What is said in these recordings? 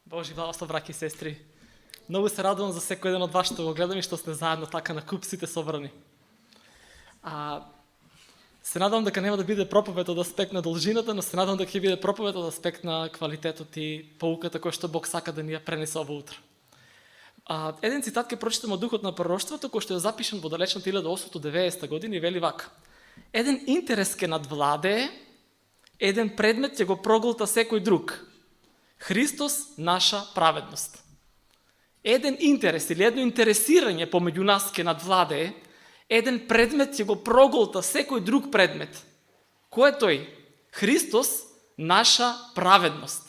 Божи благослов, браќи и сестри. Многу се радувам за секој еден од вас што го гледам и што сте заедно така на куп сите собрани. Се надам дека нема да биде проповед од аспект на должината, но се надам дека ќе биде проповед од аспект на квалитетот и поуката која што Бог сака да ни ја пренесе ово утро. Еден цитат ќе прочитам од Духот на пророштвото, кој што е запишан во далечната 1890 година и вели вака: еден интерес ке надвладее, еден предмет ќе го проголта секој друг. Христос наша праведност. Еден интерес или едно интересирање помеѓу нас ке надвладее, еден предмет ќе го проголта секој друг предмет. Кој е тој? Христос наша праведност.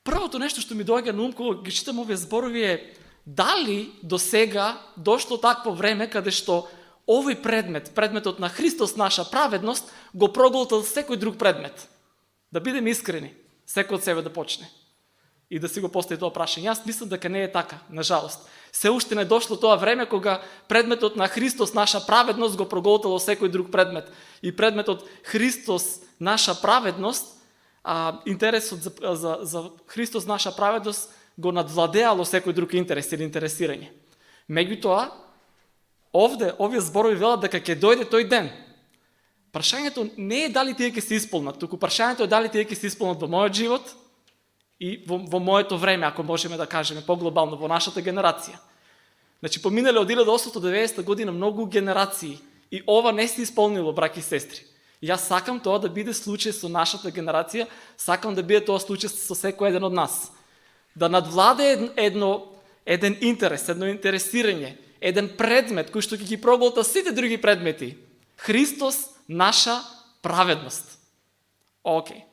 Првото нешто што ми доаѓа на ум кога ги читам овие зборови е дали до сега дошло такво време каде што овој предмет, предметот на Христос наша праведност, го проголтал секој друг предмет. Да бидеме искрени, секој од себе да почне и да си го постави тоа прашање. Јас мислам дека не е така, нажалост. Се уште не дошло тоа време кога предметот на Христос наша праведност го проголтало секој друг предмет. И предметот Христос наша праведност, интересот за Христос наша праведност го надвладеало секој друг интерес или интересирање. Меѓутоа, овие зборови велат дека ќе дојде тој ден. Прашањето не е дали тие ќе се исполнат, туку прашањето е дали тие ќе се исполнат во мојот живот и во моето време, ако можеме да кажеме поглобално, во нашата генерација. Значи, поминале од 1890 година многу генерации и ова не се исполнило, браќи и сестри. Јас сакам тоа да биде случај со нашата генерација, сакам да биде тоа случај со секој еден од нас. Да надвладе еден интерес, едно интересирање, еден предмет кој што ќе ги проголта сите други предмети. Христос наша праведност. Океј.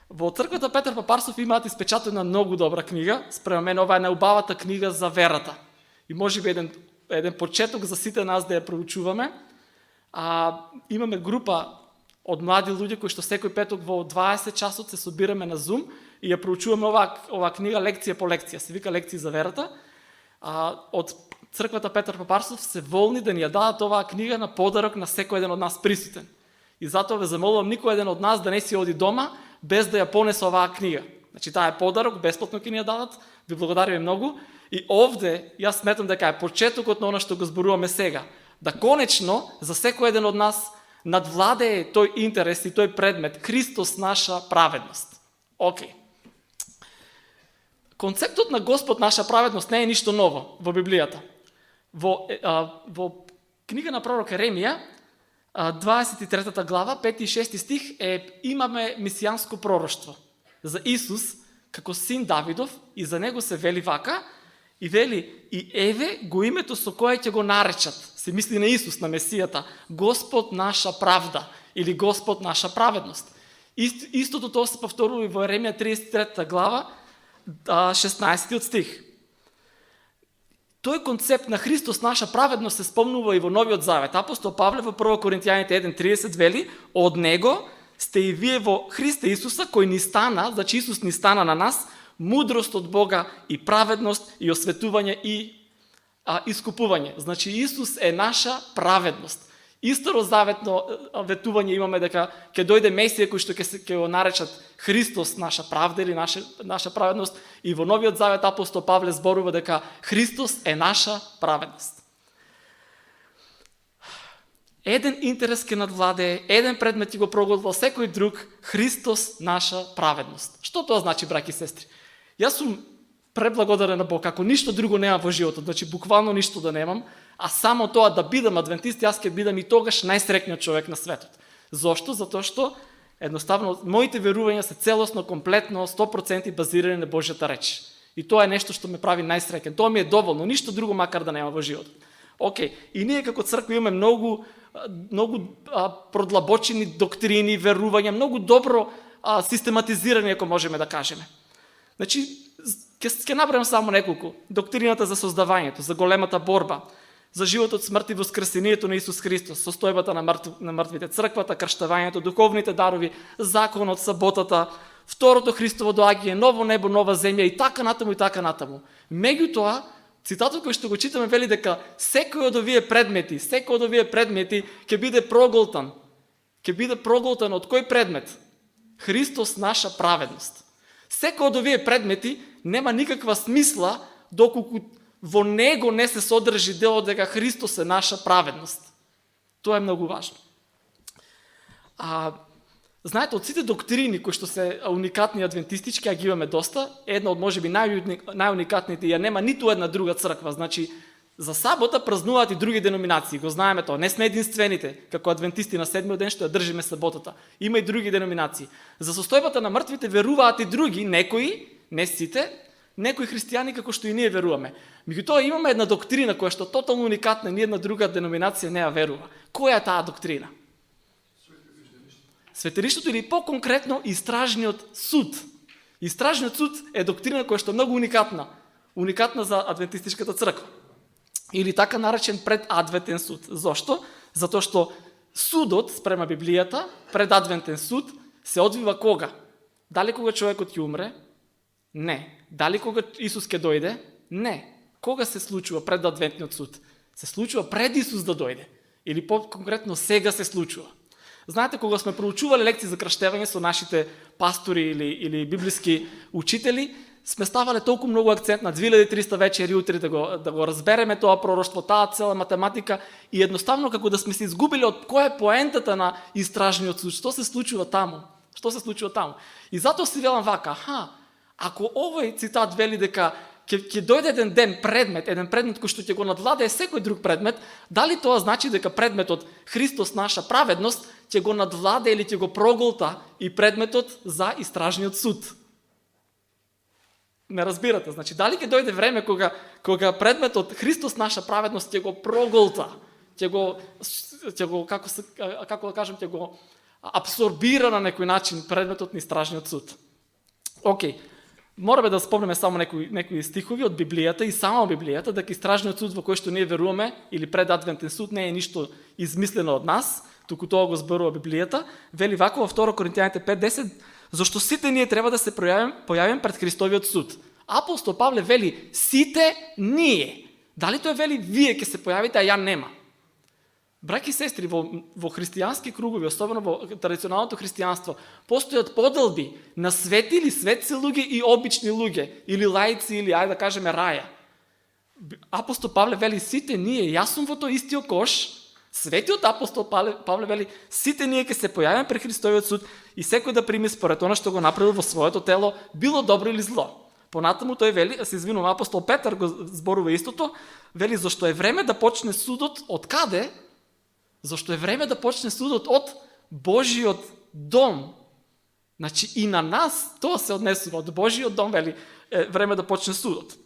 Во црквата Петар Папарсов имаат испечатена многу добра книга, спрема мене ова е најубавата книга за верата. И можеби еден почеток за сите нас да ја проучуваме. Имаме група од млади луѓе кои што секој петок во 20 часот се собираме на Zoom и ја проучуваме ова книга лекција по лекција, се вика лекции за верата. Од црквата Петар Папарсов се волни да ни ја дадат оваа книга на подарок на секој еден од нас присутен. И затоа ве замолувам никој еден од нас да не си оди дома без да ја понесе оваа книга. Значи таа е подарок, бесплатно ќе ни ја дадат. Ви благодариме многу. И овде јас сметам дека е почетокот на она што го зборуваме сега. Да конечно за секој еден од нас надвладее тој интерес и тој предмет Христос наша праведност. Океј. Концептот на Господ наша праведност не е ништо ново во Библијата. Во книга на пророк Еремија, 23 глава, 5 и 6 стих имаме месијанско пророштво за Исус како син Давидов и за него се вели вака и вели и еве го името со кое ќе го наречат. Се мисли на Исус, на Месијата, Господ наша правда или Господ наша праведност. Истото тоа се повторува и во Еремија 33 глава, 16 стих. Тој концепт на Христос наша праведност се спомнува и во Новиот Завет. Апостол Павле во 1 Коринтијаните 1:30 вели: од него сте и вие во Христа Исуса, кој ни стана, значи Исус ни стана на нас, мудрост од Бога и праведност и осветување и искупување. Значи Исус е наша праведност. И старозаветно ветување имаме дека ќе дојде Месија кој што ќе го наречат Христос наша правда или наша праведност, и во Новиот Завет апостол Павле зборува дека Христос е наша праведност. Еден интерес ке надвладее, еден предмет ќе го проголтал секој друг, Христос наша праведност. Што тоа значи, браќи и сестри? Јас сум преблагодарен на Бог, ако ништо друго нема во животот, значи буквално ништо да немам, а само тоа да бидам адвентист, јас ќе бидам и тогаш најсреќниот човек на светот. Зошто? Затоа што едноставно моите верувања се целосно, комплетно, 100% базирани на Божјата реч. И тоа е нешто што ме прави најсреќен. Тоа ми е доволно, ништо друго макар да нема во животот. Океј, и ние како црква имаме многу продлабочени доктрини, верувања, многу добро систематизирани, ако можеме да кажеме. Значи, ќе набрам само неколку. Доктрината за создавањето, за големата борба, за животот, смрт и воскресението на Исус Христос, состојбата на мртвите, црквата, крштавањето, духовните дарови, законот, саботата, второто Христово доаѓање, ново небо, нова земја и така натаму и така натаму. Меѓутоа, цитатот кој што го читаме вели дека секој од овие предмети ќе биде проголтан. Ќе биде проголтан од кој предмет? Христос наша праведност. Секој од овие предмети нема никаква смисла доколку во него не се содржи делот дека Христос е наша праведност. Тоа е многу важно. Знаете, од сите доктрини кои што се уникатни адвентистички, а ги имаме доста, една од можеби најуникатните, ја нема ниту една друга црква. Значи, за сабота празнуваат и други деноминации, го знаеме тоа. Не сме единствените, како адвентисти на седмиот ден што ја држиме саботата. Има и други деноминации. За состојбата на мртвите веруваат и други, некои, не сите, некои христијани како што и ние веруваме. Меѓутоа имаме една доктрина која што тотално уникатна, ни една друга деноминација не ја верува. Која е таа доктрина? Светериштото или по-конкретно истражниот суд. Истражниот суд е доктрина која што е многу уникатна. Уникатна за адвентистичката црква. Или така наречен предадвентен суд. Зошто? Затоа што судот спрема Библијата, предадвентен суд, се одвива кога? Дали кога човекот ќе умре? Не. Дали кога Исус ќе дојде? Не. Кога се случува предадвентниот суд? Се случува пред Исус да дојде. Или по-конкретно сега се случува. Знаете, кога сме проучували лекции за крштевање со нашите пастори или библиски учители, сме ставале толку многу акцент на 2300 вечери утре да го разбереме тоа пророштво, таа цела математика и едноставно како да сме се изгубили од која е поентата на истражниот суд, што се случува таму. Што се случува таму? И затоа си велам вака, ако овој цитат вели дека ќе дојде еден ден еден предмет кој што ќе го надвладее секој друг предмет, дали тоа значи дека предметот Христос наша праведност ќе го надвладее или ќе го проголта и предметот за истражниот суд? Не разбирате, значи дали ќе дојде време кога предметот Христос наша праведност ќе го проголта, ќе го како да кажем, ќе го абсорбира на некој начин предметот на истражниот суд. Океј. Мораме да спомнеме само некои стихови од Библијата и само Библијата, дека истражниот суд во кој што ние веруваме, или предадвентен суд, не е ништо измислено од нас, туку тоа го зборува Библијата. Вели вако во 2 Коринтијаните 5:10, зашто сите ние треба да се појавим пред Христовиот суд. Апостол Павле вели сите ние. Дали тој вели вие ќе се појавите, а ја нема? Браќи и сестри, во христијански кругови, особено во традиционалното христијанство, постојат поделби на свети или светци луѓе и обични луѓе, или лаици, или ајде да кажеме раја. Апостол Павле вели сите ние, јас сум во тој истиот кош. Светиот апостол Павле вели сите ние ќе се појавиме пред Христовиот суд и секој да прими според она што го направил во своето тело, било добро или зло. Понатаму тој вели, се извинувам, апостол Петар го зборува истото, вели зашто е време да почне судот од каде? Зашто е време да почне судот од Божиот дом. Значи и на нас тоа се однесува од Божиот дом, вели е време да почне судот.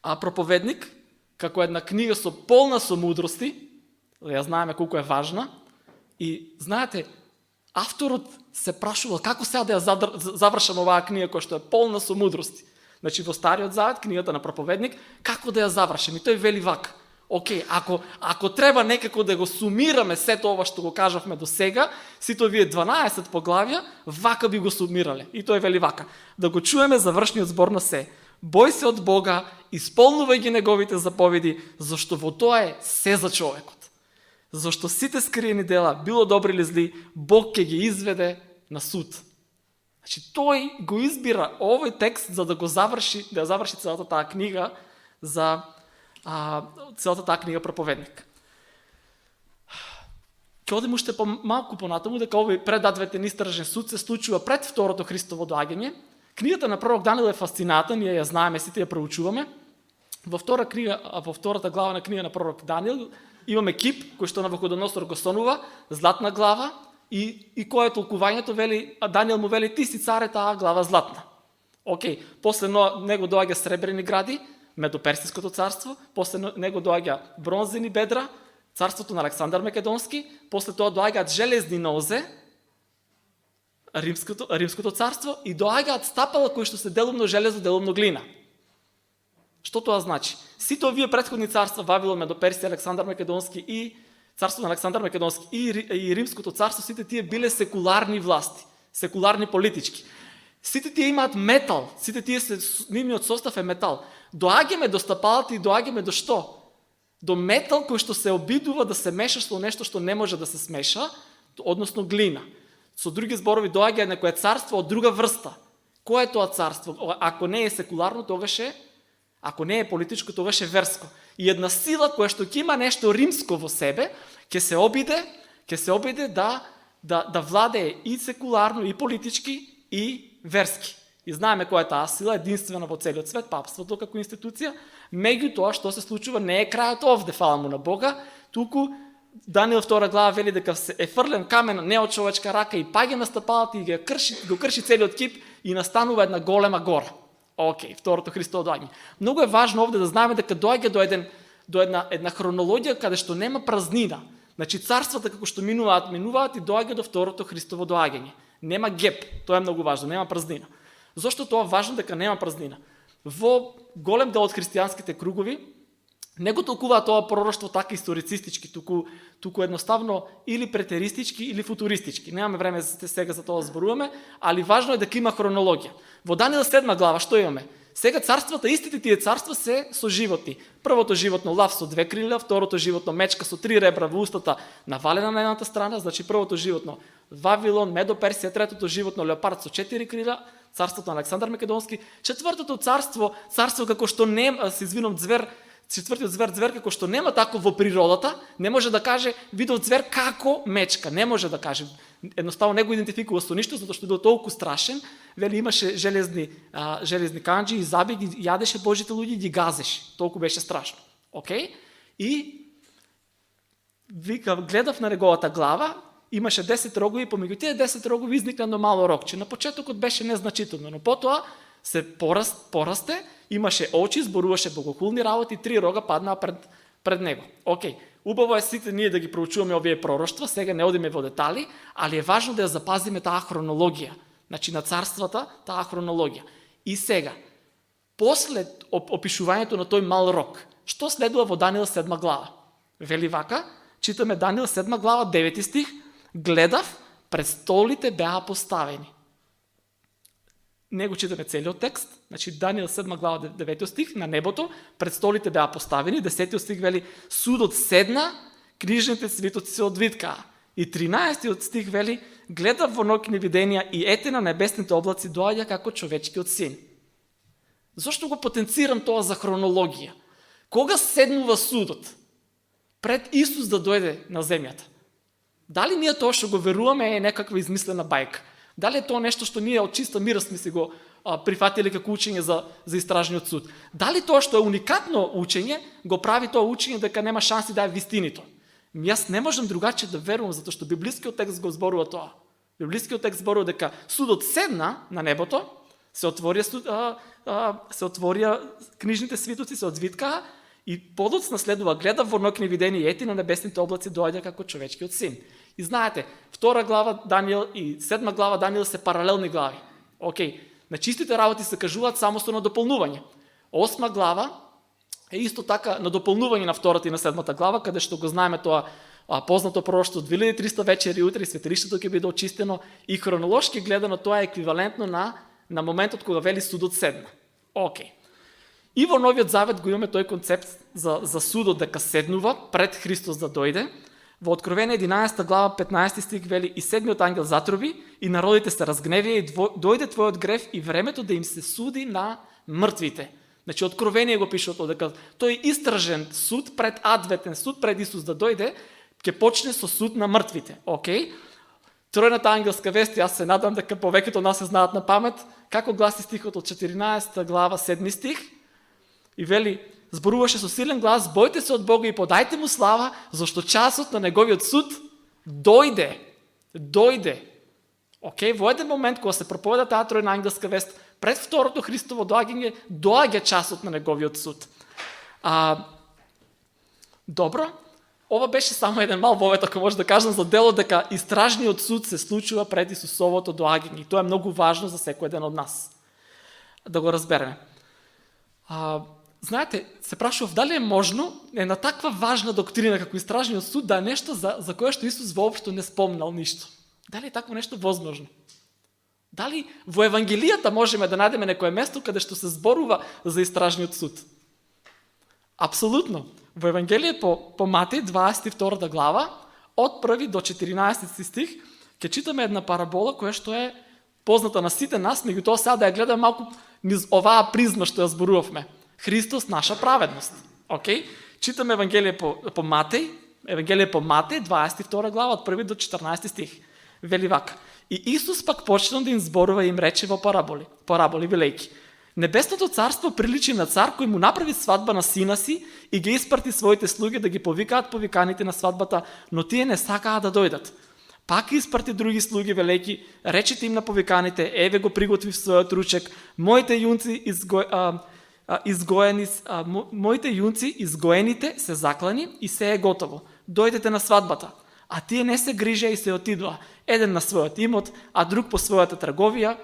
А проповедник, како една книга со полна со мудрости, ја знаеме колку е важна, и знаете, авторот се прашувал како сега да ја завршам оваа книга која што е полна со мудрости. Значи во Стариот Завет, книгата на проповедник, како да ја завршам? И тој вели вака. Океј, ако треба некако да го сумираме сето ова што го кажавме до сега, сите овие 12 поглавја, вака би го сумирале. И тој вели вака, да го чуеме завршниот збор на се. Бој се од Бога, исполнувај ги неговите заповеди, зашто во тоа е се за човекот. Зашто сите скриени дела, било добри или зли, Бог ќе ги изведе на суд. Значи тој го избира овој текст за да го заврши, да заврши целата таа книга за целата таа книга проповедник. Ќе одим уште малку понатаму дека овој предадвентен истражен суд се случува пред второто Христово доаѓање. Книгата на пророк Даниел е фасцинатна, ние ја знаеме, сите ја проучуваме. Во втората глава на книга на пророк Даниел имаме кип кој што Навуходоносор го сонува, златна глава и кој е толкувањето, вели Даниел му вели ти си царе, таа глава златна. Океј, после него доаѓа сребрени гради, Медоперсиското царство, после него доаѓа бронзени бедра, царството на Александар Македонски, после тоа доаѓаат железни нозе, Римското царство, и доаѓаат стапала кои што се делумно железо, делумно глина. Што тоа значи? Сите овие претходни царства, Вавилон, Медоперсија, Александар Македонски и царството на Александар Македонски и Римското царство, сите тие биле секуларни власти, секуларни политички. Сите тие имаат метал, сите тие нивниот состав е метал. Доаѓаме до стапалата и доаѓаме до што? До метал кој што се обидува да се меша со нешто што не може да се смеша, односно глина. Со други зборови доаѓа некое царство од друга врста, Кое е тоа царство? Ако не е секуларно, тогаш е, ако не е политичко, тогаш е верско. И една сила која што ќе има нешто римско во себе, ќе се обиде да владее и секуларно, и политички, и верски. И знаеме која е таа сила, единствена во целиот свет, папството како институција. Меѓутоа, што се случува, не е крајот овде, фала му на Бога, туку Даниил 2 глава вели дека е фрлен камен не од човечка рака и паѓа на стапалата и го крши целиот кип и настанува една голема гора. Океј, второто Христово доаѓање. Многу е важно овде да знаеме дека доаѓа до една хронологија каде што нема празнина. Значи царствата како што минуваат и доаѓа до второто Христово доаѓање. Нема геп, тоа е многу важно, нема празнина. Зошто тоа е важно дека нема празнина? Во голем дел од христијанските кругови не го толкуваат тоа пророштво така историцистички, туку едноставно или претеристички или футуристички. Немаме време сега за тоа да зборуваме, али важно е дека има хронологија. Во Даниил 7 глава што имаме? Сега царствата, истите тие царства се со животни. Првото животно лав со 2 крила, второто животно мечка со 3 ребра во устата навалена на едната страна, значи првото животно Вавилон, Медо-Персија, третото животно леопард со 4 крила, царството на Александар Македонски, четвртото царство како што четвртиот звер како што нема тако во природата, не може да каже видов звер како мечка, не може да каже. Едноставно не го идентификува со ништо, затоа што бил толку страшен, вели имаше железни канџи и заби, ги јадеше Божите луѓе и ги газеше. Толку беше страшно. Океј? И гледав на неговата глава, имаше 10 рогови, помеѓу тие 10 рогови изникна едно мало рогче. На почетокот беше незначително, но потоа се порасте, имаше очи, зборуваше богохулни работи, 3 рога паднаа пред него. Океј, убаво е сите ние да ги проучуваме овие пророштва, сега не одиме во детали, али е важно да ја запазиме таа хронологија, значи на царствата, таа хронологија. И сега, после опишувањето на тој мал рог, што следува во Даниил 7 глава? Вели вака, читаме Даниил 7 глава, 9 стих, гледав, престолите беа поставени. Не го читаме целиот текст, значи Даниил 7 глава 9 стих, на небото престолите беа поставени, 10 стих вели судот седна, книжните свитоци се одвиткаа. И 13 стих вели гледав во ноќни виденија и ете на небесните облаци доаѓа како човечкиот син. Зошто го потенцирам тоа за хронологија? Кога седнува судот? Пред Исус да дојде на земјата. Дали ние тоа што го веруваме е некаква измислена бајка? Дали е тоа нешто што ние од чиста мира сме си го прифатили како учење за истражниот суд? Дали тоа што е уникатно учење го прави тоа учење дека нема шанси да е вистинито? Јас не можам другаче да верувам, затоа што библискиот текст го зборува тоа. Библискиот текст зборува дека судот седна на небото, се отворија книжните свитоци, се одвиткаа и подоцна следува гледа во ноќни видени и ети на небесните облаци доаѓа како човечкиот син. И знаете, 2 глава Даниил и 7 глава Даниил се паралелни глави. Океј, на чистите работи се кажуваат само со надополнување. 8 глава е исто така надополнување на 2 и на 7 глава, каде што го знаеме тоа познато пророштво 2300 вечери утре, светилиштето ќе биде очистено и хронолошки гледано тоа е еквивалентно на моментот кога вели судот седна. Океј. И во Новиот Завет го имаме тој концепт за судот дека седнува пред Христос да дојде. Во Откровение 11 глава 15 стих вели и седмиот ангел затроби и народите се разгневија и дојде твојот грев и времето да им се суди на мртвите. Значи Откровение го пише тоа дека тој истражен суд пред адветен суд пред Исус да дојде ќе почне со суд на мртвите. Океј. Тројната ангелска вест, јас се надам дека повеќето од нас се знаат на памет, како гласи стихот од 14 глава 7 стих. И вели, зборуваше со силен глас, бојте се од Бога и подајте му слава, зашто часот на неговиот суд дојде. Океј, во еден момент кога се проповеда таа тројна ангелска вест, пред второто Христово доаѓање, доаѓа часот на неговиот суд. Добро, ова беше само еден мал вовет, ако може да кажам, за дело дека истражниот суд се случува пред Исусовото доаѓање. И тоа е многу важно за секој еден од нас. Да го разбереме. Знаете, се прашував дали е можно на таква важна доктрина како истражниот суд да е нешто за кое што Исус воопшто не спомнал ништо. Дали е такво нешто возможно? Дали во Евангелијата можеме да најдеме некое место каде што се зборува за истражниот суд? Апсолутно. Во Евангелие по Матеј 22 глава од 1 до 14 стих ќе читаме една парабола која што е позната на сите нас, меѓутоа сега да ја гледаме малку низ оваа призма што ја зборувавме. Христос наша праведност. Океј? Читаме Евангелие по Матеј, 22 глава, од 1 до 14 стих. Вели вака: И Исус пак почна да им зборува и им рече во параболи, велејки: Небесното царство приличи на цар кој му направи свадба на сина си и ги испрати своите слуги да ги повикаат повиканите на свадбата, но тие не сакаа да дојдат. Пак испрати други слуги, велејки: Речете им на повиканите: Еве го приготвив својот ручек, моите јунци изгоените се заклани и се е готово. Дојдете на свадбата. А тие не се грижеа и се отидоа, еден на својот имот, а друг по својата трговија,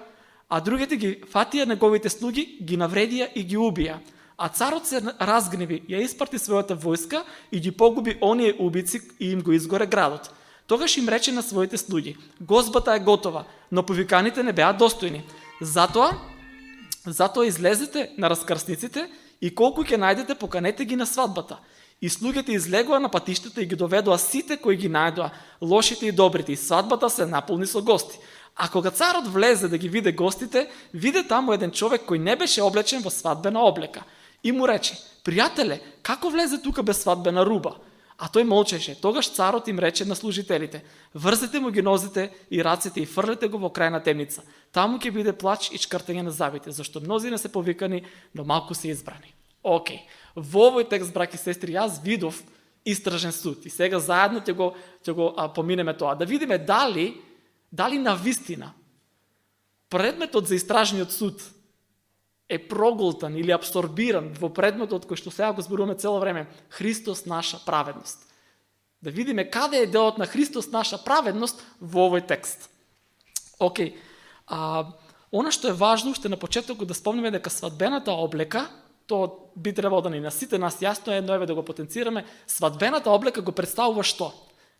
а другите ги фатија неговите слуги, ги навредија и ги убија. А царот се разгневи, ја испрати својата војска и ги погуби оние убици и им го изгоре градот. Тогаш им рече на своите слуги: Гозбата е готова, но повиканите не беа достојни. Затоа излезете на раскрсниците и колку ќе најдете, поканете ги на свадбата. И слугите излегоа на патиштата и ги доведоа сите кои ги најдоа, лошите и добрите, и свадбата се наполни со гости. А кога царот влезе да ги виде гостите, виде таму еден човек кој не беше облечен во свадбена облека. И му рече: Пријателе, како влезе тука без свадбена руба? А тој молчеше. Тогаш царот им рече на служителите: Врзете му ги нозите и рацете и фрлете го во крајна темница. Таму ќе биде плач и чкртање на зъбите, зашто мнози не се повикани, но малку се избрани. Океј. Во овој текст, браќи и сестри, јас видов истражен суд и сега заедно ќе го поминеме тоа. Да видиме дали на вистина предметот за истражниот суд е проголтан или абсорбиран во предметот кој што сега го зборуваме цело време, Христос наша праведност. Да видиме каде е делот на Христос наша праведност во овој текст. Океј. Она што е важно, уште на почетокот да спомнеме дека свадбената облека, тоа би требало да ни на сите нас јасно е, едно да го потенцираме, свадбената облека го представува што?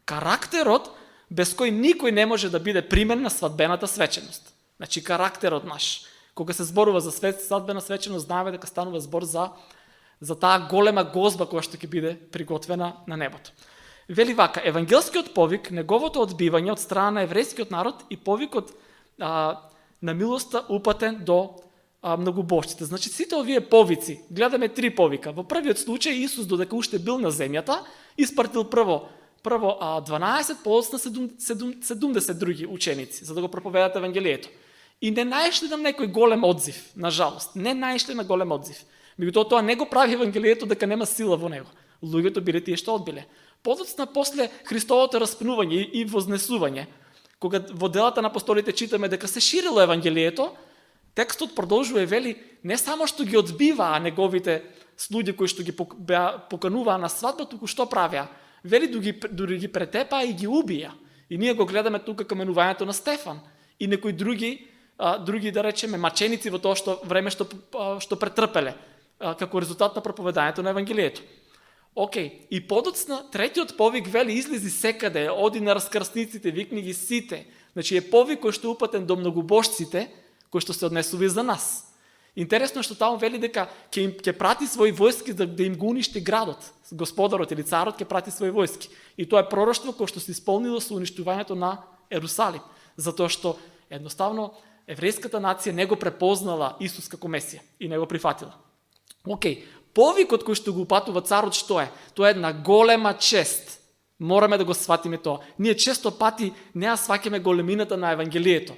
Карактерот без кој никој не може да биде примен на свадбената свеченост. Значи карактерот наш. Кога се зборува за свадбена свеченост, знаеме дека станува збор за таа голема гозба која што ќе биде приготвена на небото. Вели вака: евангелскиот повик, неговото одбивање од страна на еврејскиот народ и повикот на милоста упатен до многобожците. Значи сите овие повици, гледаме 3 повика. Во првиот случај Исус, додека уште бил на земјата, испратил прво 12, подоцна 70 други ученици за да го проповедат евангелието. И не најшли на некој голем одзив, на жалост. Не најшли на голем одзив. Меѓутоа тоа не го прави евангелието дека нема сила во него. Луѓето биле тие што одбиле. Подоцна после Христовото распнување и вознесување, кога во делата на апостолите читаме дека се ширило евангелието, текстот продолжува и вели не само што ги одбиваа неговите слуги кои што ги покануваа на свадба, туку што правеа? Вели дури ги претепаа и ги убија. И ние го гледаме тука каменувањето на Стефан и некои други да речеме маченици во тоа време што претрпеле како резултат на проповедањето на евангелието. Океј, и подоцна третиот повик вели излези секаде, оди на раскрсниците, викни ги сите. Значи е повик кој што е упатен до многобожците, кој што се однесува за нас. Интересно е што таму вели дека ќе прати своји војски да им го уништи градот. Господарот или царот ќе прати своји војски. И тоа е пророштво кое што се исполнило со уништувањето на Ерусалим, затоа што едноставно еврејската нација не го препознала Исус како Месија и не го прифатила. Океј, повикот кој што го упатува царот што е? Тоа е една голема чест. Мораме да го сватиме тоа. Ние често пати не ја сваќаме големината на евангелието.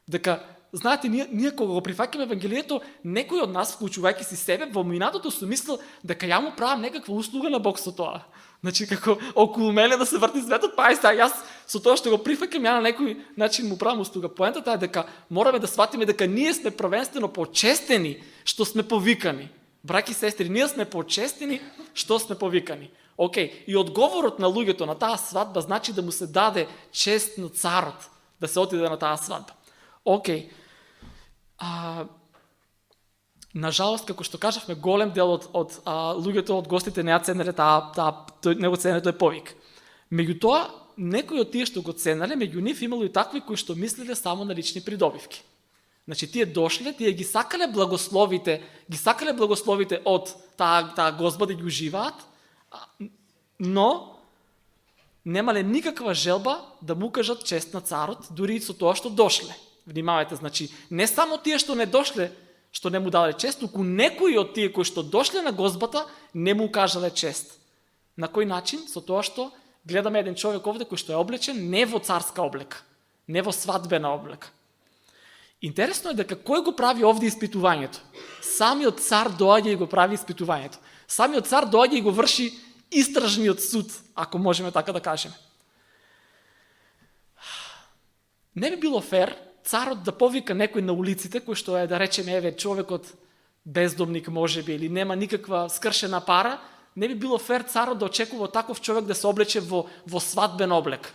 Дека знаете, ние кога го прифаќаме евангелието, некој од нас, вклучувајќи си себе, во минатото со мислел дека ја му правам некаква услуга на Бог со тоа. Значи како околу мене да се врти светот, па сега јас со тоа што го прифаќам ја на некој начин му правам услуга. Поентата е дека мораме да сватиме дека ние сме првенствено почестени што сме повикани. Браќи и сестри, ние сме почестени што сме повикани. Океј, и одговорот на луѓето на таа свадба значи да му се даде чест на царот да се отиде на таа свадба. Океј. На жалост, како што кажавме, голем дел од луѓето, од гостите не ја ценеле не го ценеле тој повик. Меѓутоа, некои од тие што го ценеле, меѓу нив имало и такви кои што мислеле само на лични придобивки. Значи, тие дошле, тие ги сакале благословите од таа гозба да ги уживаат, но немале никаква желба да му кажат чест на царот, дури и со тоа што дошле. Внимавајте, значи, не само тие што не дошле, што не му дале чест, туку некои од тие кои што дошле на гозбата не му кажале чест. На кој начин? Со тоа што гледаме еден човек овде кој што е облечен не во царска облека, не во свадбена облека. Интересно е дека кој го прави овде испитувањето? Самиот цар доаѓа и го прави испитувањето. Самиот цар доаѓа и го врши истражниот суд, ако можеме така да кажеме. Не би било фер царот да повика некој на улиците, кој што е, да речеме, еве, човекот бездомник можеби, или нема никаква скршена пара, не би било фер царот да очекува таков човек да се облече во свадбен облек.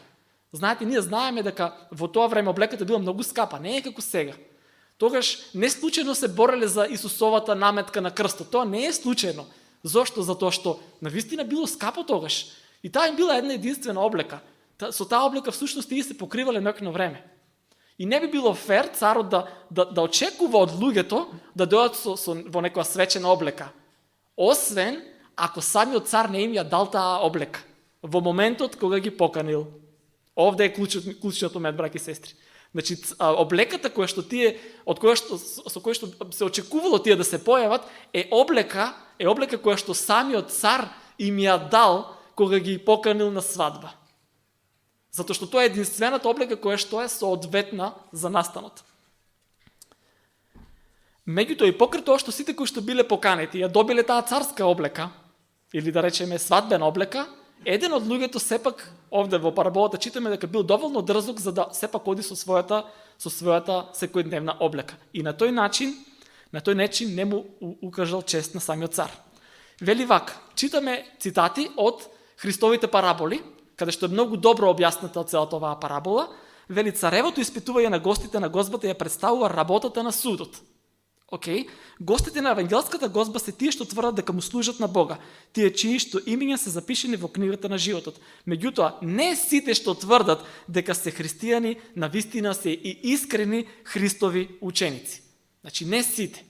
Знаете, ние знаеме дека во тоа време облеката била многу скапа, не е како сега. Тогаш не случајно се бореле за Исусовата наметка на крстот. Тоа не е случајно. Зошто? Затоа што навистина било скапо тогаш. И таа им била една единствена облека. Со таа облека всушност тие се покривале ноќно време. И не би било фер царот да очекува од луѓето да дојдат во некоја свечена облека. Освен ако самиот цар не им ја дал таа облека во моментот кога ги поканил. Овде е клучниот момент, браќи и сестри. Значи, облеката која што тие, со која што се очекувало тие да се појават, е облека која што самиот цар им ја дал кога ги поканил на свадба. Затоа што тоа е единствената облека која што е соодветна за настанот. Меѓутоа и покрај тоа што сите кои што биле поканети ја добиле таа царска облека, или да речеме свадбена облека, еден од луѓето сепак овде во параболата читаме дека бил доволно дрзок за да сепак оди со својата секојдневна облека. И на тој начин не му укажал чест на самиот цар. Вели вака, читаме цитати од Христовите параболи, каде што е многу добро објаснета целата оваа парабола. Вели, царевото испитување на гостите на гозбата ја представува работата на судот. Гостите на евангелската гозба се тие што тврдат дека му служат на Бога, тие чии што имиња се запишени во книгата на животот. Меѓутоа, не сите што тврдат дека се христијани, навистина се и искрени Христови ученици. Значи, не сите.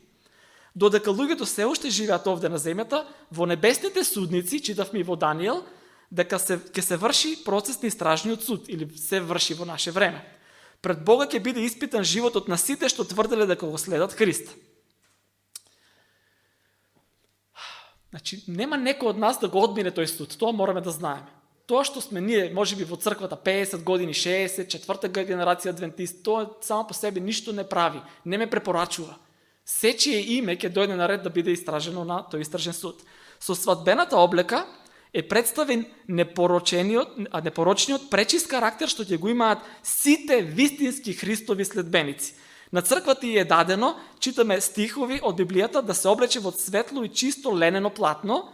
Додека луѓето се уште живеат овде на земјата, во небесните судници, читавме и во Даниел, дека ќе се врши процес на истражниот суд, или се врши во наше време. Пред Бога ќе биде испитан животот на сите што тврделе дека го следат Христа. Значи, нема некој од нас да го одмине тој суд, тоа мораме да знаеме. Тоа што сме ние, можеби во црквата 50 години, 60, четврта генерација адвентист, тоа само по себе ништо не прави, не ме препорачува. Сечие име ќе дојде на ред да биде истражено на тој истражен суд. Со свадбената облека е представен непорочниот пречист карактер што ќе го имаат сите вистински Христови следбеници. На црквата е дадено, читаме стихови од Библијата, да се облече во светло и чисто ленено платно,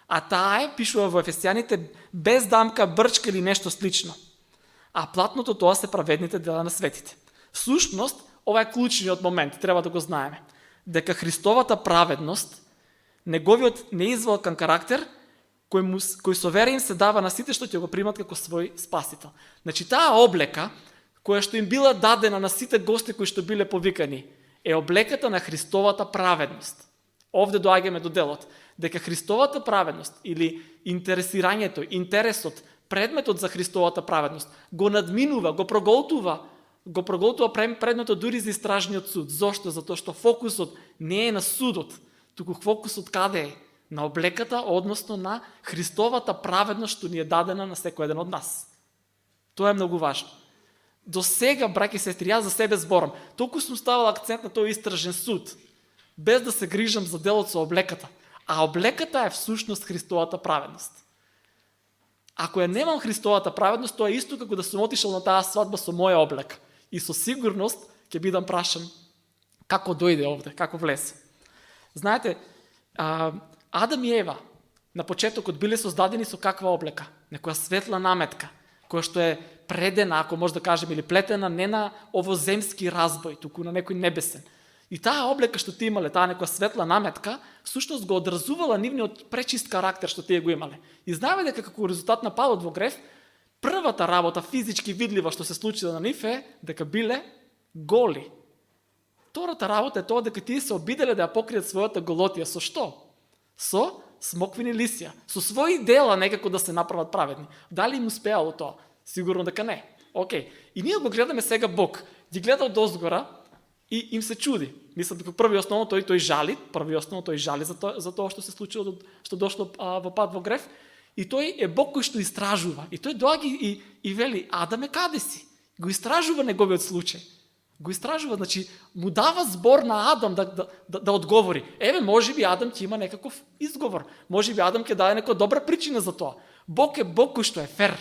а таа е, пишува во Ефесјаните, без дамка, брчка или нешто слично. А платното тоа се праведните дела на светите. Всушност, ова е клучниот момент, треба да го знаеме. Дека Христовата праведност, неговиот неизволкан карактер, кој со вера им се дава на сите што ќе го примат како свој спасител. Значи, таа облека, која што им била дадена на сите гости кои што биле повикани, е облеката на Христовата праведност. Овде доаѓаме до делот, дека Христовата праведност или интересирањето, интересот, предметот за Христовата праведност го надминува, го проголтува предметот дури за истражниот суд. Зошто? Затоа што фокусот не е на судот, туку фокусот каде е? На облеката, односно на Христовата праведност што ни е дадена на секој еден од нас. Тоа е многу важно. До сега, браќи и сестри, јас за себе зборам, толку сум ставал акцент на тој истражен суд, без да се грижам за делот со облеката. А облеката е всушност Христовата праведност. Ако ја немам Христовата праведност, тоа е исто како да сум отишел на таа свадба со моја облека. И со сигурност ќе бидам прашан како дојде овде, како влезе. Знаете, Адам и Ева на почетокот биле создадени со каква облека? Некоја светла наметка, која што е предена, ако може да кажем, или плетена не на овоземски разбој, туку на некој небесен. И таа облека што тие имале, таа некоја светла наметка, всушност го одразувала нивниот пречист карактер што тие го имале. И знаеме дека како резултат на падот во грев, првата работа физички видлива што се случила на нив е дека биле голи. Втората работа е тоа дека тие се обиделе да ја покријат својата голотија. Со што? Со смоквини лисија. Со своји дела некако да се направат праведни. Дали им успеало тоа? Сигурно дека не. И ние го гледаме сега Бог. ги гледа од озгора и им се чуди. Мислам дека први основно тој жали за тоа што се случило, што дошло во пат во грев, и тој е Бог кој што истражува. И тој доаѓа и вели: Адаме, каде си? Го истражува неговиот случај. Го истражува, значи му дава збор на Адам да одговори. Еве, можеби Адам ќе има некаков изговор. Можеби Адам ќе даде некоја добра причина за тоа. Бог е Бог кој што е фер.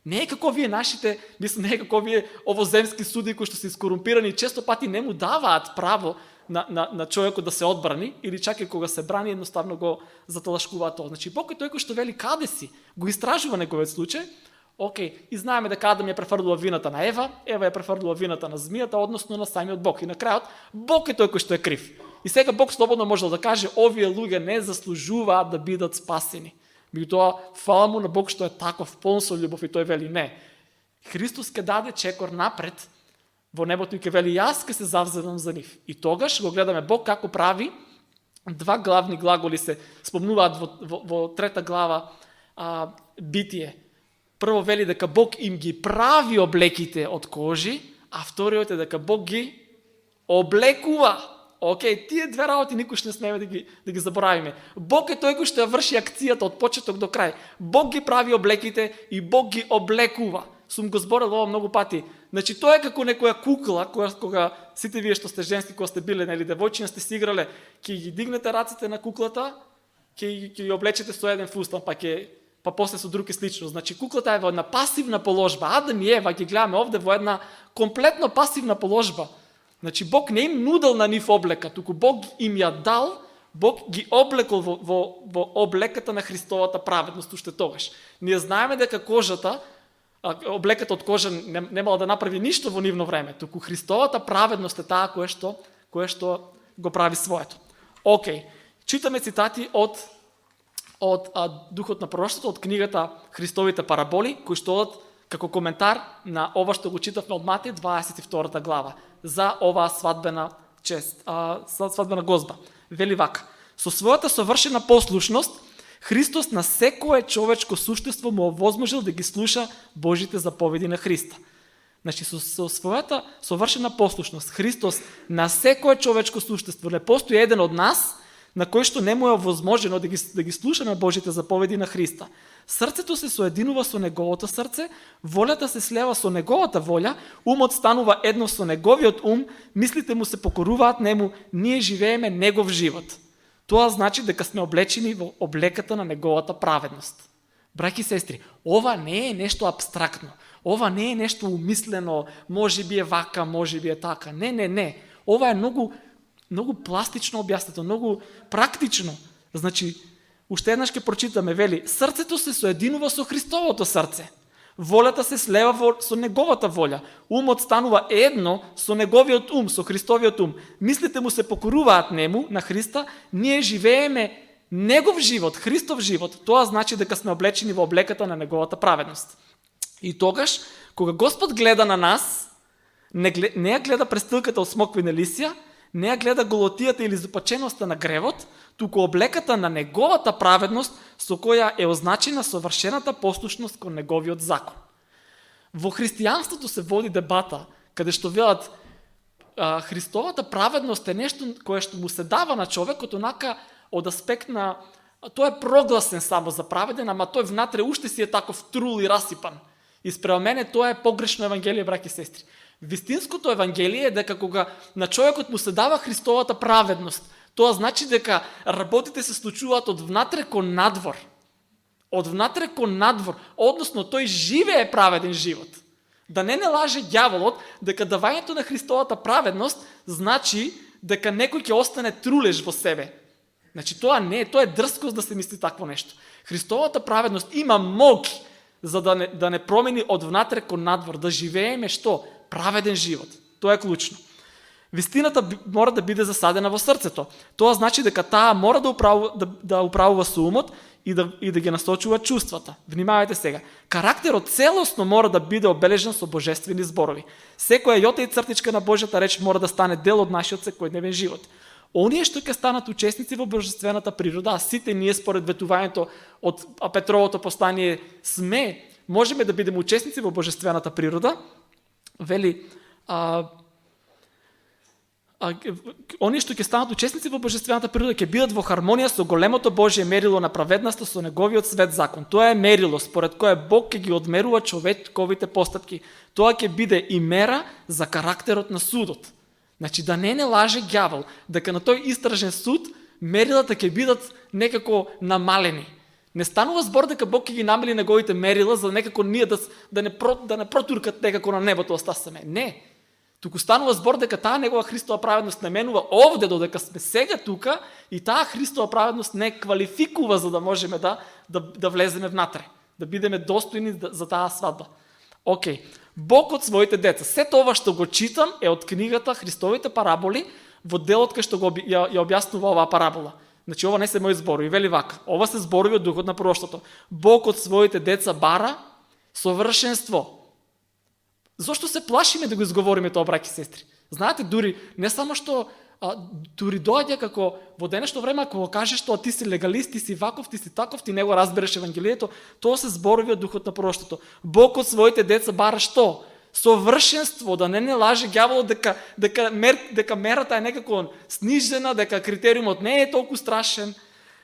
Не е како вие нашите, не е како вие овоземски суди кои што се искорумпирани и често пати не му даваат право на човекот да се одбрани, или чак и кога се брани, едноставно го заталашкуваат тоа. Значи Бог е тој кој што вели: каде си? Го истражува неговиот случај. Океј, и знаеме дека Адам ја префрлила вината на Ева ја префрлила вината на змијата, односно на самиот Бог. И на крајот Бог е тој кој што е крив. И сега Бог слободно можел да каже: овие луѓе не заслужуваат да бидат спасени. Меѓутоа, фала му на Бог што е таков, полн со љубов, и тој вели: не. Христос ќе даде чекор напред во небото и ќе вели: јас ќе се завземам за нив. И тогаш го гледаме Бог како прави два главни глаголи се спомнуваат во 3 глава Битие. Прво вели дека Бог им ги прави облеките од кожи, а вториот е дека Бог ги облекува. Океј, тие две работи никош не смееме да ги заборавиме. Бог е тој кој што ја врши акцијата од почеток до крај. Бог ги прави облеките и Бог ги облекува. Сум го зборил ова многу пати. Значи тоа е како некоја кукла, кога сите вие што сте женски, кога сте биле, нели, девојчиња, сте си играле, ќе ги дигнете рацете на куклата, ќе ги облечете со еден фустан, па после со друг и слично. Значи куклата е во една пасивна положба. Адам и Ева ги гледаме овде во една комплетно пасивна положба. Значи Бог не им нудел на нив облека, туку Бог им ја дал, Бог ги облекол во облеката на Христовата праведност уште тогаш. Ние знаеме дека кожата, облеката од кожа немала да направи ништо во нивно време, туку Христовата праведност е таа која што го прави своето. Океј, читаме цитати од Духот на пророштвото, од книгата Христовите параболи, кои што одат како коментар на ова што го читавме од Матеј 22 глава за оваа свадбена свадбена гозба. Вели вака: со својата совршена послушност Христос на секое човечко суштество му овозможил да ги слуша Божите заповеди на Христа. Значи со својата совршена послушност Христос на секое човечко суштество, не постои еден од нас на кој што не му е овозможено да ги слушаме Божите заповеди на Христа. Срцето се соединува со неговото срце, волјата се слева со неговата волја, умот станува едно со неговиот ум, мислите му се покоруваат нему, ние живееме негов живот. Тоа значи дека сме облечени во облеката на неговата праведност. Браќи и сестри, ова не е нешто апстрактно, ова не е нешто умислено, може би е вака, може би е така. Не. Ова е многу пластично објаснето, многу практично. Значи, уште еднаш ќе прочитаме, вели: срцето се соединува со Христовото срце, волјата се слева со неговата волја, умот станува едно со неговиот ум, со Христовиот ум, мислите му се покоруваат нему, на Христа, ние живееме негов живот, Христов живот. Тоа значи дека сме облечени во облеката на неговата праведност. И тогаш, кога Господ гледа на нас, не ја гледа престилката од смоквина лисја, не ја гледа голотијата или запаченоста на гревот, туку облеката на неговата праведност со која е означена совршената послушност кон неговиот закон. Во христијанството се води дебата, каде што велат Христовата праведност е нешто кое што му се дава на човекот онака од аспект на тој е прогласен само за праведен, ама тој внатре уште си е таков трул и расипан. И спрема мене тоа е погрешно евангелие, браќи и сестри. Вистинското евангелие е дека кога на човекот му се дава Христовата праведност, тоа значи дека работите се случуваат од внатре кон надвор. Од внатре кон надвор, односно тој живее праведен живот. Да не лаже ѓаволот дека давањето на Христовата праведност значи дека некој ќе остане трулеж во себе. Значи тоа не е, тоа е дрскост да се мисли такво нешто. Христовата праведност има моќ за да не промени од внатре кон надвор, да живееме што? Праведен живот. Тоа е клучно. Вистината мора да биде засадена во срцето. Тоа значи дека таа мора да управува со умот и да ги насочува чувствата. Внимавајте сега. Карактерот целосно мора да биде обележен со божествени зборови. Секоја јота и цртичка на Божјата реч мора да стане дел од нашиот секојдневен живот. Оние што ќе станат учесници во божествената природа, а сите ние според ветувањето од Петровото послание можеме да бидеме учесници во божествената природа, вели они што ќе станат учесници во божествената природа ќе бидат во хармонија со големото Божје мерило на праведноста, со неговиот свет закон. Тоа е мерило според кое Бог ќе ги одмерува човековите постапки. Тоа ќе биде и мера за карактерот на судот. Значи да не лаже ѓавол, дека на тој истражен суд мерилата ќе бидат некако намалени. Не станува збор дека Бог ќе ги намали неговите мерила за некако ние да не протуркат некако на небото остасаме. Не. Туку станува збор дека таа негова Христова праведност не менува овде додека сме сега тука и таа Христова праведност не квалификува за да можеме да влеземе внатре, да бидеме достојни за таа свадба. Океј, Бог од своите деца. Сето ова што го читам е од книгата Христовите параболи во делот кај што ја објаснува оваа парабола. Значи ова не се мои зборови, вели вака. Ова се зборови од духот на пророштвото. Бог од своите деца бара совршенство. Зошто се плашиме да го изговориме тоа, браќи и сестри? Знаете, дури не само што дури доаѓа како во денешно време ако го кажеш тоа ти си легалист, ти си ваков, ти си таков, ти не го разбереш евангелието, тоа се зборови од духот на пророштвото. Бог од своите деца бара што? Совршенство, да не лаже ѓаволот дека мерата е некако снижена, дека критериумот не е толку страшен.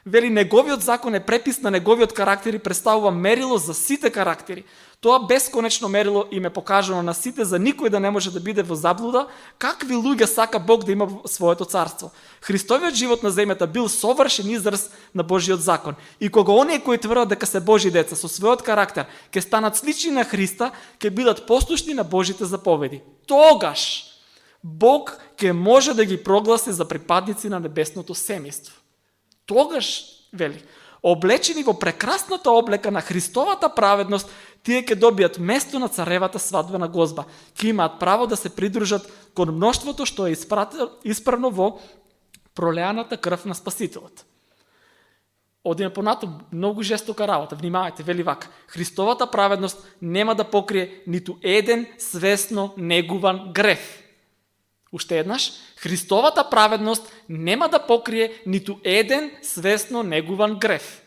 Вели, неговиот закон е препис на неговиот карактер и представува мерило за сите карактери. Тоа бесконечно мерило им е покажано на сите, за никој да не може да биде во заблуда, какви луѓе сака Бог да има во своето царство. Христовиот живот на земјата бил совршен израз на Божиот закон. И кога оние кои тврдат дека се Божи деца со својот карактер ќе станат слични на Христа, ќе бидат послушни на Божите заповеди. Тогаш Бог ќе може да ги прогласи за припадници на небесното семејство. Тогаш, вели, облечени во прекрасната облека на Христовата праведност, тие ќе добијат место на царевата свадбена гозба. Ќе имаат право да се придружат кон мноштвото што е исправно во пролеаната крв на Спасителот. Одиме понатаму, многу жестока работа. Внимавајте, вели вака. Христовата праведност нема да покрие ниту еден свесно негуван греф. Уште еднаш, Христовата праведност нема да покрие ниту еден свесно негуван греф.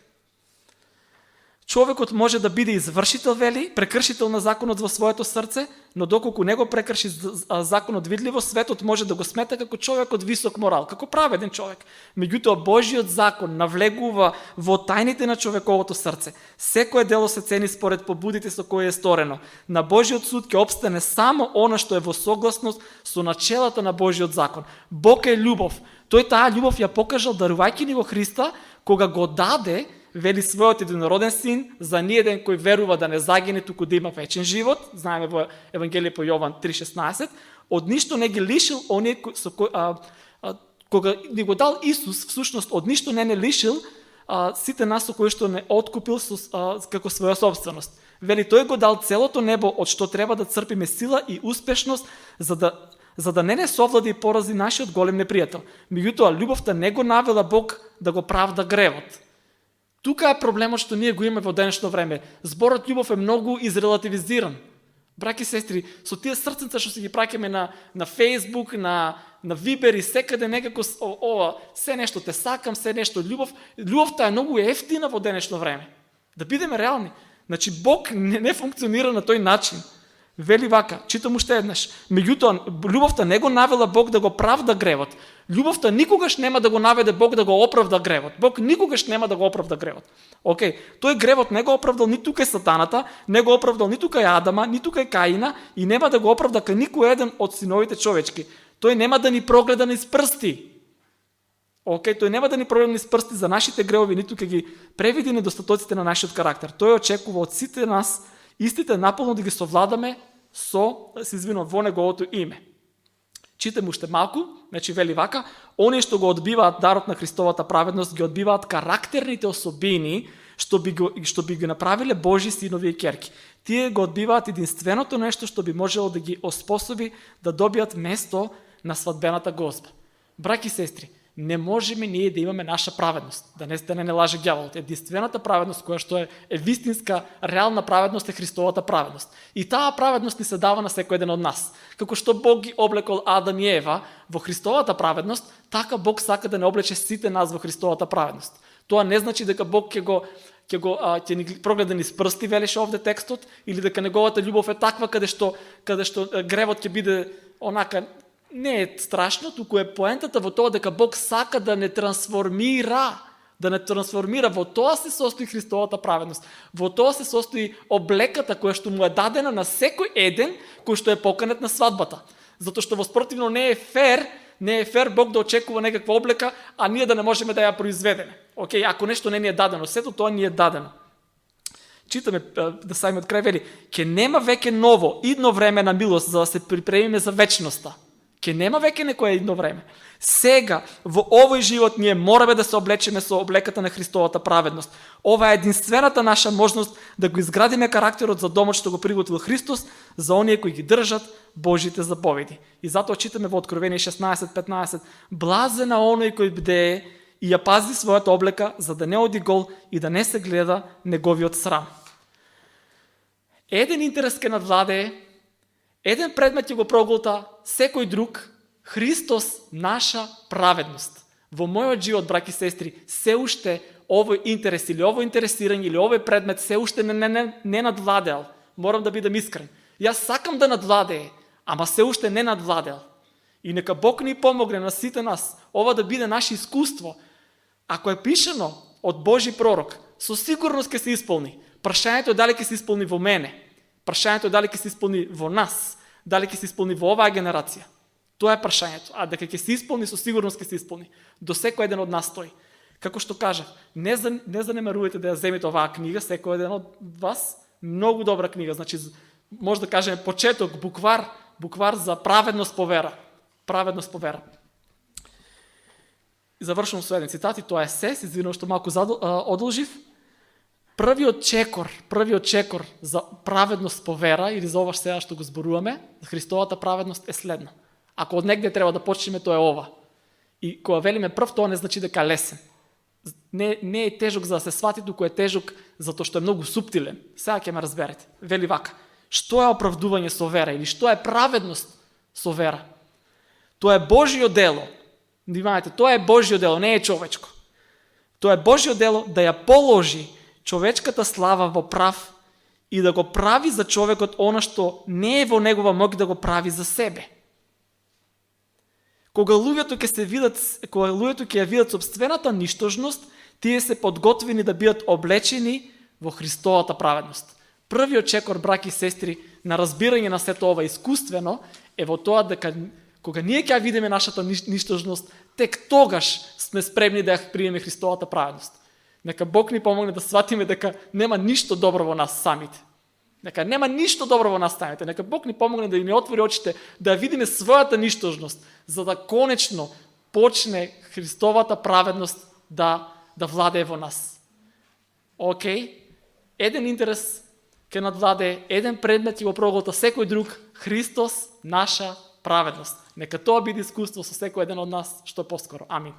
Човекот може да биде извршител, вели, прекршител на законот во своето срце, но доколку не го прекрши законот видливо, светот може да го смета како човек од висок морал, како праведен човек. Меѓутоа, Божиот закон навлегува во тајните на човековото срце. Секое дело се цени според побудите со кои е сторено. На Божиот суд ќе обстане само она што е во согласност со начелата на Божиот закон. Бог е љубов. Тој таа љубов ја покажал дарувајќи ни го Христа, кога го даде, вели, својот единороден син за ниеден кој верува да не загине, туку да има вечен живот. Знаеме во Евангелие по Јован 3:16. Од ништо не ги лишил оние кога ни го дал Исус, всушност од ништо не лишил сите нас со кои што не откупил како своја собственост. Вели, тој го дал целото небо од што треба да црпиме сила и успешност за да не совлади и порази нашиот голем непријател. Меѓутоа, љубовта не го навела Бог да го правда гревот. Тука е проблемот што ние го имаме во денешно време. Зборот љубов е многу изрелативизиран. Браќи и сестри, со тие срценца што си ги праќаме на Facebook, на Viber и секаде некако се нешто те сакам, се нешто љубов. Љубовта е многу ефтина во денешно време. Да бидеме реални. Значи Бог не функционира на тој начин. Вели вака, читам уште еднаш. Меѓутоа, љубовта не го навела Бог да го правда гревот. Љубовта никогаш нема да го наведе Бог да го оправда гревот. Бог никогаш нема да го оправда гревот. Океј, тој гревот не го оправдал ниту кај Сатаната, не го оправдал ниту кај Адама, ниту кај Каина и нема да го оправда кај никој еден од синовите човечки. Тој нема да ни прогледа низ прсти. Океј, тој нема да ни прогледа низ прсти за нашите гревови, ниту ќе ги превиди недостатоците на нашиот карактер. Тој очекува од сите нас истите наполно да ги совладаме во неговото име. Читам уште малку, значи вели вака, оние што го одбиваат дарот на Христовата праведност, ги одбиваат карактерните особини што би ги направиле Божи синови и ќерки. Тие го одбиваат единственото нешто што би можело да ги оспособи да добијат место на свадбената гозба. Браќи и сестри, не можеме ние да имаме наша праведност, да не лаже ѓаволот. Единствената праведност која што е вистинска, реална праведност е Христовата праведност. И таа праведност ни се дава на секој еден од нас. Како што Бог ги облекол Адам и Ева во Христовата праведност, така Бог сака да не облече сите нас во Христовата праведност. Тоа не значи дека Бог ќе ни прогледа низ прсти, велеше овде текстот, или дека неговата љубов е таква каде што гревот ќе биде онака не е страшно, туку е поентата во тоа дека Бог сака да не трансформира, во тоа се состои Христовата праведност. Во тоа се состои облеката која што му е дадена на секој еден кој што е поканет на свадбата. Затоа што воспротивно не е фер Бог да очекува некаква облека, а ние да не можеме да ја произведеме. Океј, ако нешто не ни е дадено, сето тоа ни е дадено. Читаме да сами од крај вели: "Ке нема веќе ново, идно време на милост за да се припремиме за вечноста." Ке нема веќе некое идно време. Сега, во овој живот, ние мораме да се облечеме со облеката на Христовата праведност. Ова е единствената наша можност да го изградиме карактерот за домот што го приготвил Христос за оние кои ги држат Божите заповеди. И затоа читаме во Откровение 16:15: "Блазен на оној кој бдее и ја пази својата облека, за да не оди гол и да не се гледа неговиот срам." Еден интерес ке надвладее, еден предмет ќе го проголта, секој друг, Христос наша праведност. Во мојот живот, браќи и сестри, се уште овој интерес или овој интересирање или овој предмет се уште не надвладеал. Морам да бидам искрен. Јас сакам да надвладее, ама се уште не надвладеал. И нека Бог ни помогне на сите нас, ова да биде наше искуство. Ако е пишано од Божи пророк, со сигурност ќе се исполни. Прашањето е дали ќе се исполни во мене. Прашањето е дали ќе се исполни во нас, дали ќе се исполни во оваа генерација. Тоа е прашањето. А дека ќе се исполни, со сигурност ќе се исполни. До секој еден од нас стои. Како што кажав, не занемарувате да ја земете оваа книга, секој еден од вас. Многу добра книга, значи може да кажеме почеток, буквар за праведност по вера. Праведност по вера. И завршувам со еден цитат, и тоа е се извинувам што малку одолжив. Првиот чекор за праведност по вера, или за ова сега што го зборуваме, за Христовата праведност е следно. Ако од негде треба да почнеме, тоа е ова. И кога велиме прв, тоа не значи дека е лесен. Не е тежок за да се свати, туку е тежок затоа што е многу суптилен. Сега ќе ме разберете. Вели вака: што е оправдување со вера или што е праведност со вера? Тоа е Божјо дело. Внимавајте, тоа е Божјо дело, не е човечко. Тоа е Божјо дело да ја положи човечката слава во прав и да го прави за човекот она што не е во негова моќ да го прави за себе. Кога луѓето ќе ја видат собствената ништожност, тие се подготвени да бидат облечени во Христовата праведност. Првиот чекор, браќи и сестри, на разбирање на сето ова искуствено е во тоа дека кога ние ќе видиме нашата ништожност, тек тогаш сме спремни да ја приеме Христовата праведност. Нека Бог ни помогне да сватиме дека нема ништо добро во нас самите. Нека Бог ни помогне да ни отвори очите, да ја видиме својата ништожност, за да конечно почне Христовата праведност да владее во нас. Океј? Еден интерес ќе надвладее, еден предмет ќе го проголта секој друг, Христос наша праведност. Нека тоа биде искуство со секој еден од нас што поскоро. Амин.